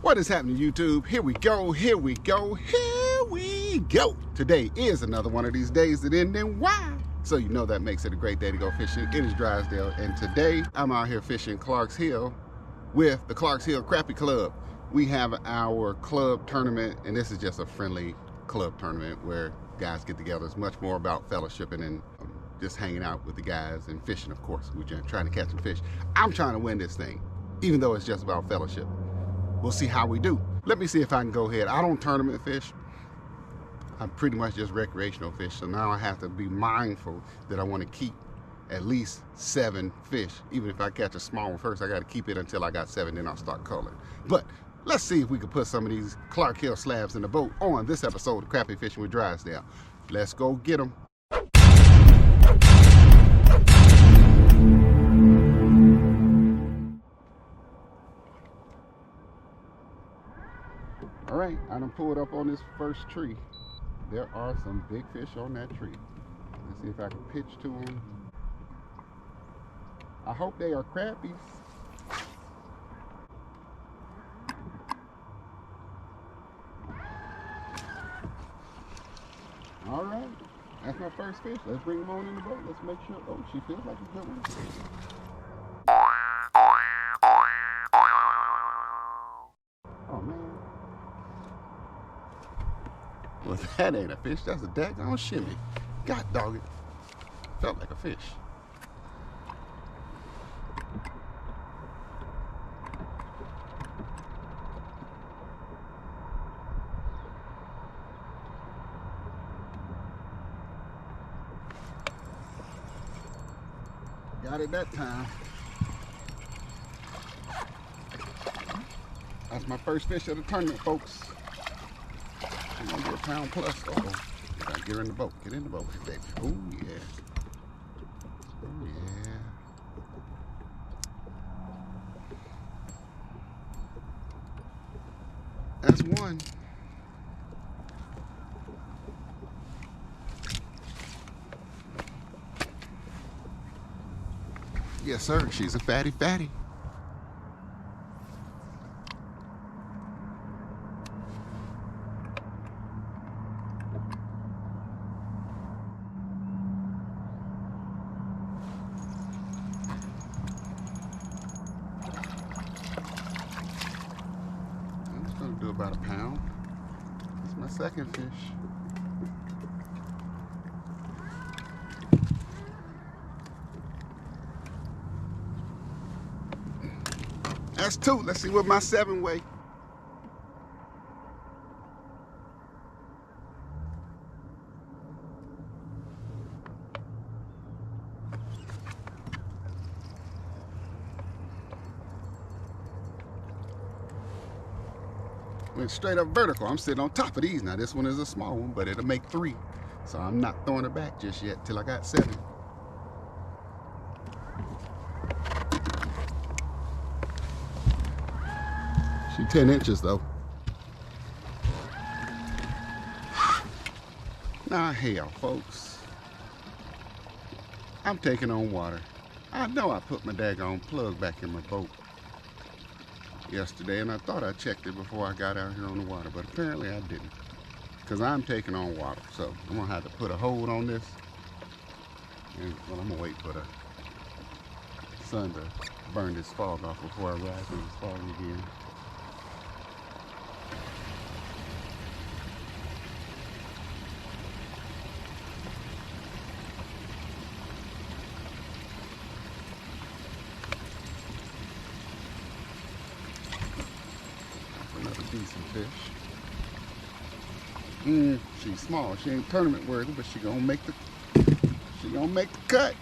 What is happening, YouTube? Here we go, here we go, here we go. Today is another one of these days that end in Y. So you know that makes it a great day to go fishing. It is Drysdale, and today I'm out here fishing Clark's Hill with the Clark's Hill Crappie Club. We have our club tournament, and this is just a friendly club tournament where guys get together. It's much more about fellowshipping and just hanging out with the guys and fishing, of course. We're just trying to catch some fish. I'm trying to win this thing, even though it's just about fellowship. We'll see how we do. Let me see if I can go ahead. I don't tournament fish. I pretty much just recreational fish. So now I have to be mindful that I want to keep at least 7 fish. Even if I catch a small one first, I got to keep it until I got 7, then I'll start culling. But let's see if we can put some of these Clark Hill slabs in the boat on this episode of Crappie Fishing with Drysdale. Let's go get them. All right, I done pulled up on this first tree. There are some big fish on that tree. Let's see if I can pitch to them. I hope they are crappies. All right, that's my first fish. Let's bring them on in the boat. Let's make sure. Oh, she feels like a good one. Oh, man. Well, that ain't a fish. That's a daggone shimmy. God dog it. Felt like a fish. Got it that time. That's my first fish of the tournament, folks. I'm gonna get a pound plus. Uh-oh. Gotta get her in the boat. Get in the boat, baby. Oh yeah. Oh yeah. That's one. Yes, sir. She's a fatty. I'm just gonna do about a pound. It's my second fish. That's 2. Let's see what my 7 weigh. Went straight up vertical. I'm sitting on top of these. Now this one is a small one, but it'll make 3. So I'm not throwing it back just yet till I got 7. She's 10 inches though. Now hell, folks. I'm taking on water. I know I put my daggone plug back in my boat yesterday, and I thought I checked it before I got out here on the water, but apparently I didn't. Because I'm taking on water, so I'm gonna have to put a hold on this. And well, I'm gonna wait for the sun to burn this fog off before I ride through this fog again. Another decent fish. She's small. She ain't tournament worthy, but she gonna make the cut.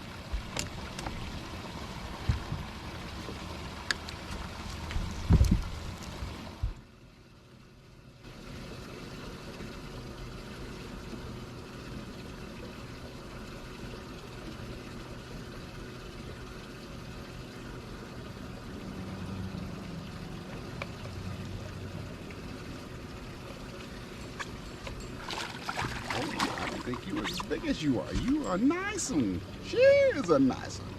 Think you as big as you are. You are a nice one. She is a nice one.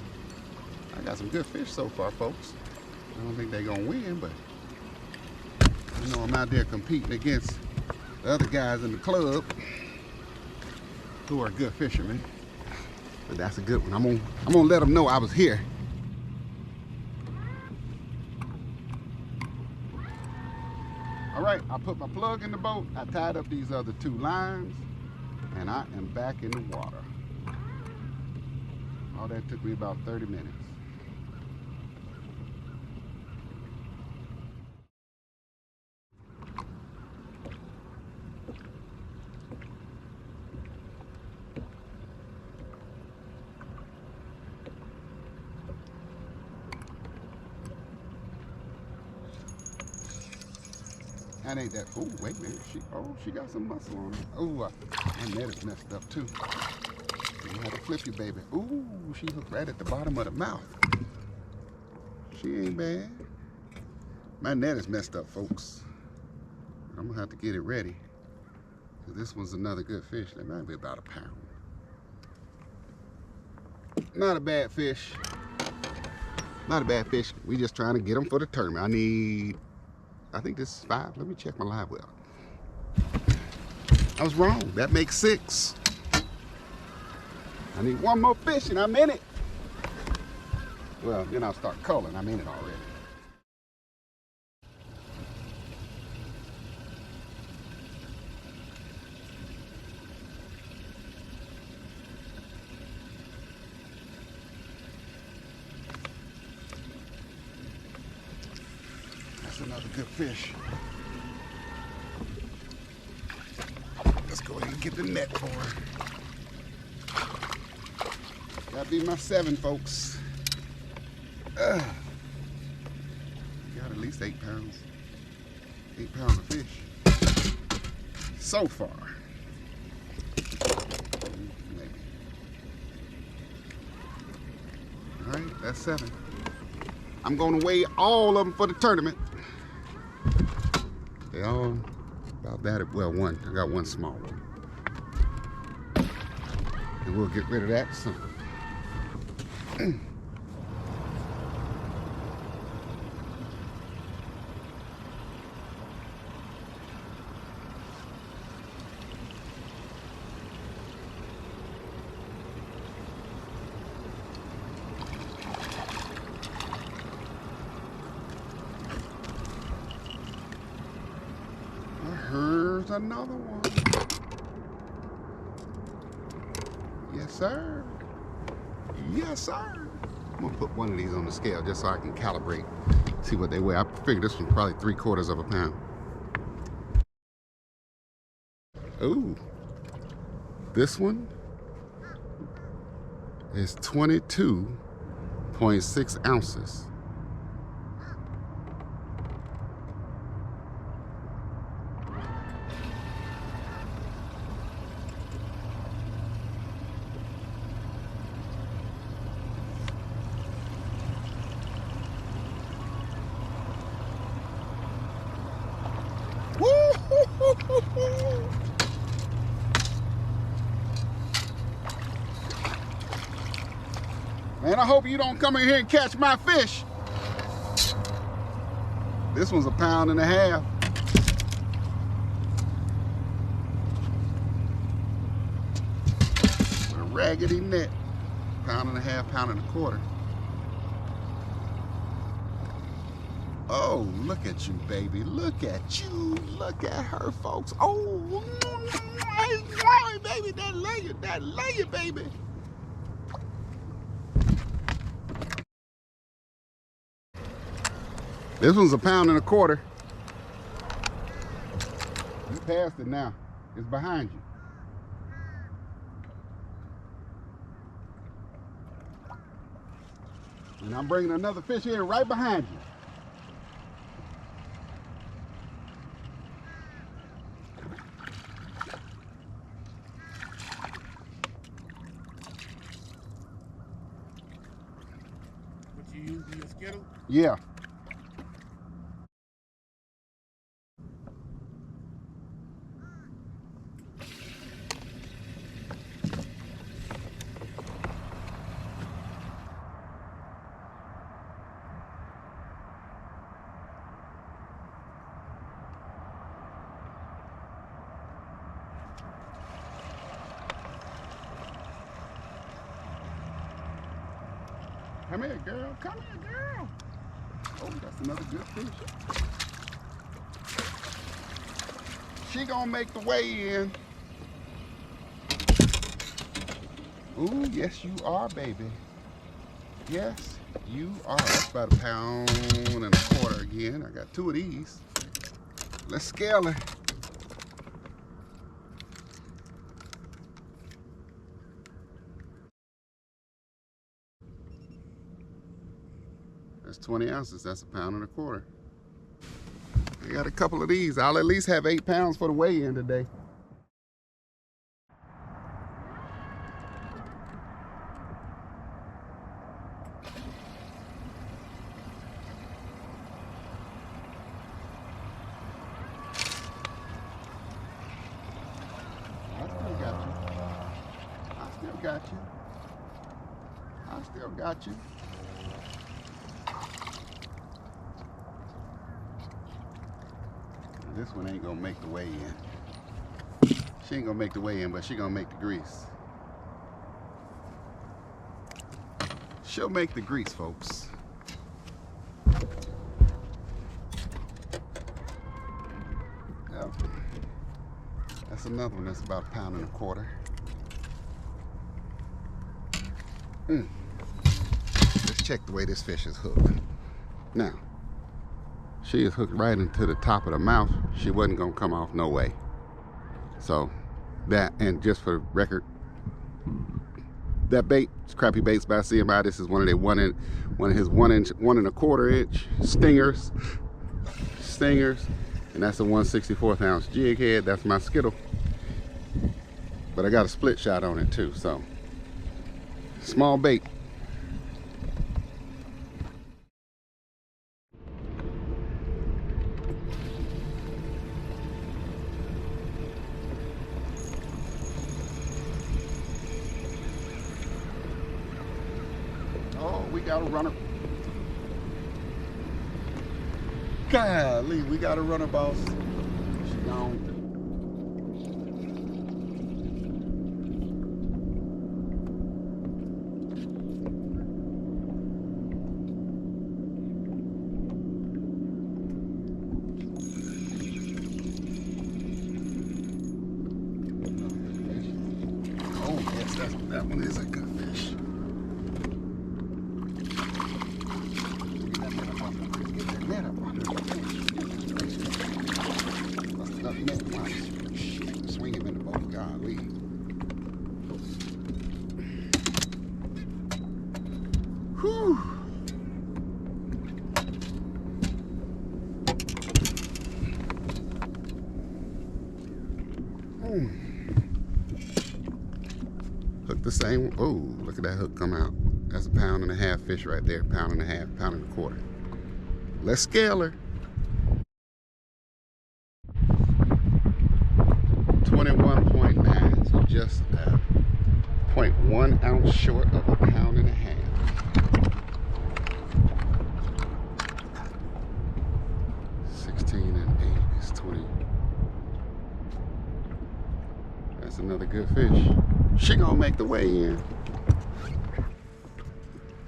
I got some good fish so far, folks. I don't think they're gonna win, but You know, I'm out there competing against the other guys in the club who are good fishermen. But that's a good one. I'm gonna let them know I was here. All right, I put my plug in the boat. I tied up these other 2 lines, and I am back in the water. All that took me about 30 minutes. That ain't that. Oh, wait a minute. She got some muscle on her. Oh, my net is messed up too. You have to flip you, baby. Ooh, she hooked right at the bottom of the mouth. She ain't bad. My net is messed up, folks. I'm gonna have to get it ready. This one's another good fish. That might be about a pound. Not a bad fish. Not a bad fish. We just trying to get them for the tournament. I think this is 5. Let me check my live well. I was wrong. That makes 6. I need 1 more fish and I'm in it. Well, then I'll start culling. I'm in it already. That's another good fish. Let's go ahead and get the net for her. That'd be my 7, folks. Got at least 8 pounds. 8 pounds of fish. So far. Maybe. All right, that's 7. I'm gonna weigh all of them for the tournament. They all about that. Well, one. I got 1 small one. And we'll get rid of that soon. Here's another one. Yes, sir. Yes, sir. I'm gonna put one of these on the scale just so I can calibrate, see what they weigh. I figured this one's probably 3/4 of a pound. Ooh, this one is 22.6 ounces. Man, I hope you don't come in here and catch my fish. This one's 1.5 pounds. With a raggedy net. 1.5 pounds, 1.25 pounds. Oh, look at you, baby. Look at you. Look at her, folks. Oh, baby, that layer, baby. This one's 1.25 pounds. You passed it now. It's behind you. And I'm bringing another fish in right behind you. What you use in your skittle? Yeah. Come here, girl. Come here, girl. Oh, that's another good fish. She gonna make the way in. Ooh, yes you are, baby. Yes, you are. That's about 1.25 pounds again. I got 2 of these. Let's scale her. That's 20 ounces. That's 1.25 pounds. I got a couple of these. I'll at least have 8 pounds for the weigh-in today. I still got you. This one ain't gonna make the weigh in. She ain't gonna make the weigh in, but she gonna make the grease. She'll make the grease, folks. Yep. That's another one that's about 1.25 pounds. Let's check the way this fish is hooked. Now, she is hooked right into the top of the mouth. She wasn't gonna come off no way. So that, and just for the record, that bait, Crappie Baits by CMI. This is one of their one of his 1.25 inch stingers, and that's a 1/64 ounce jig head. That's my Skittle, but I got a split shot on it too. So small bait. Oh, we got a runner. Golly, we got a runner, boss. She gone. Oh, yes, that one is a good fish. Swing him in the boat, golly. Whew. Hook the same. Oh, look at that hook come out. That's a 1.5 pound fish right there. 1.5 pounds, 1.25 pounds. Let's scale her. 21.9, so just 0.1 ounce short of 1.5 pounds. 16 and 8 is 20. That's another good fish. She gonna make the weigh in.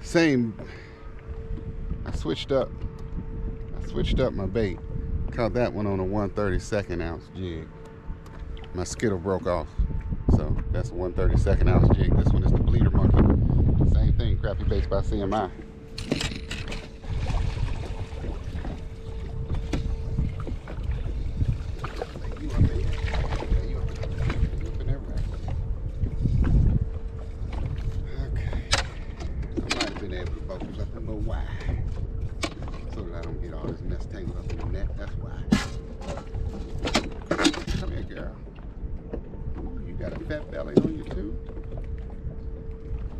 Same. I switched up my bait. Caught that one on a 1/32 ounce jig. My Skittle broke off, so that's a 1/32 ounce jig. This one is the Bleeder Monkey. Same thing, Crappie Baits by CMI. Okay, I might have been able to focus up a little wide, so that I don't get all this mess tangled up in the net. That's why. Come here, girl. You got a fat belly on you too.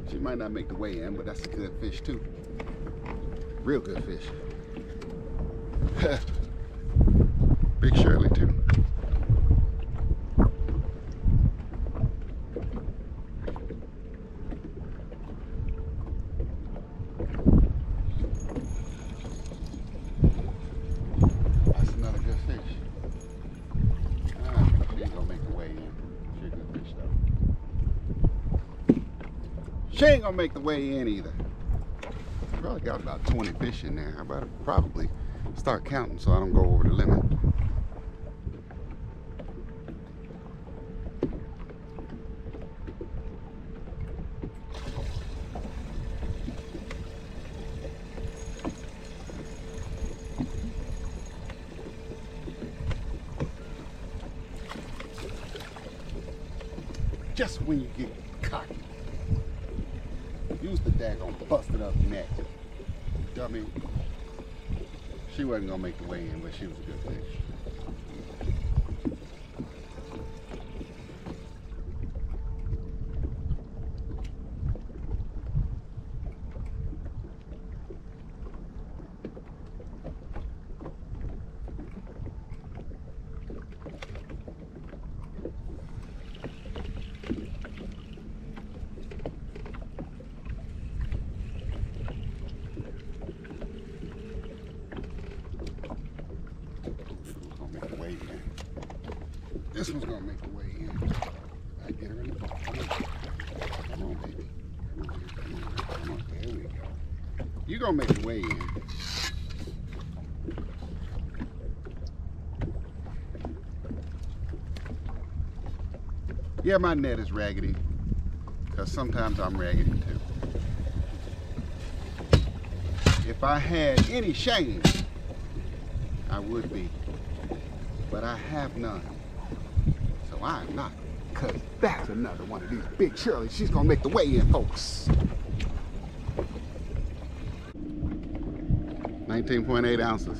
She might not make the weigh in, but that's a good fish too. Real good fish. Big Shirley too. That's another good fish. She ain't gonna make the weigh in. She's a good fish though. She ain't gonna make the weigh in either. probably got about 20 fish in there. I better probably start counting so I don't go over the limit. Just when you get cocky, use the daggone busted up net. Dummy. She wasn't gonna make the weigh in, but she was a good fish. This one's gonna make the way in. I get her in the boat. Come on, baby. Come on. There we go. You're gonna make the way in. Yeah, my net is raggedy, because sometimes I'm raggedy too. If I had any shame, I would be, but I have none. So I'm not, because that's another one of these big Shirleys. She's gonna make the weigh in, folks. 19.8 ounces.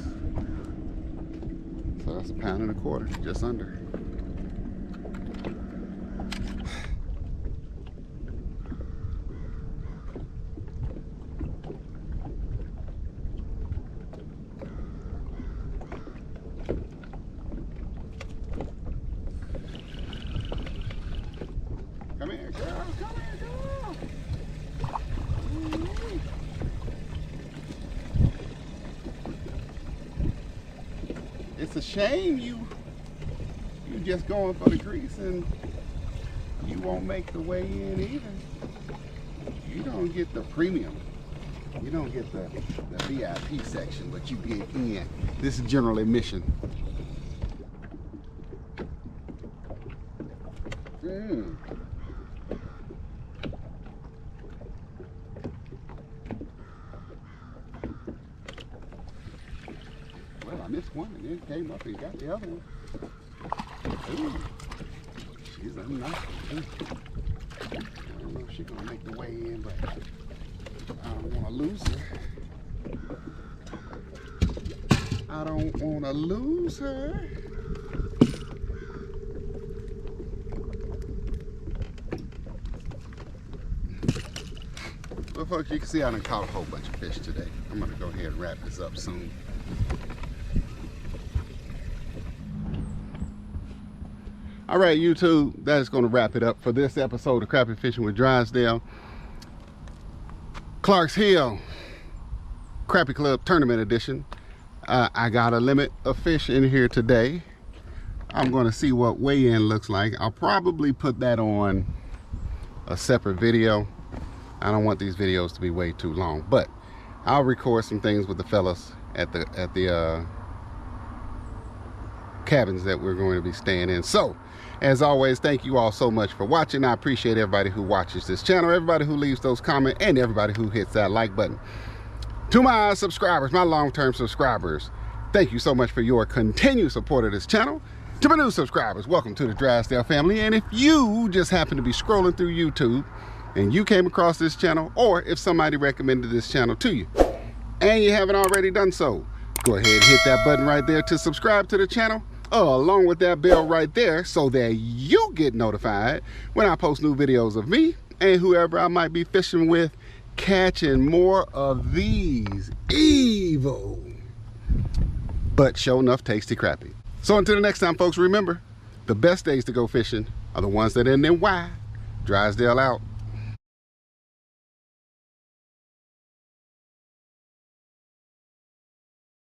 So that's 1.25 pounds, just under. Come here, girl. Come here, girl. It's a shame you just going for the grease and you won't make the weigh in either. You don't get the premium. You don't get the VIP section, but you get in. This is general admission. Well, I missed one and then came up and got the other one. Ooh, she's a nice one. I don't know if she's gonna make the weigh in, but I don't want to lose her. I don't want to lose her. Well, folks, you can see I done caught a whole bunch of fish today. I'm going to go ahead and wrap this up soon. All right, YouTube, that is going to wrap it up for this episode of Crappie Fishing with Drysdale. Clark's Hill Crappie Club Tournament Edition. I got a limit of fish in here today. I'm going to see what weigh-in looks like. I'll probably put that on a separate video. I don't want these videos to be way too long, but I'll record some things with the fellas at the cabins that we're going to be staying in. So, as always, thank you all so much for watching. I appreciate everybody who watches this channel, everybody who leaves those comments, and everybody who hits that like button. To my subscribers, my long-term subscribers, thank you so much for your continued support of this channel. To my new subscribers, welcome to the Drysdale family. And if you just happen to be scrolling through YouTube and you came across this channel, or if somebody recommended this channel to you and you haven't already done so, go ahead and hit that button right there to subscribe to the channel, along with that bell right there, so that you get notified when I post new videos of me and whoever I might be fishing with, catching more of these evil but sure enough tasty crappie. So until the next time, folks, remember, the best days to go fishing are the ones that end in Y. Drysdale out.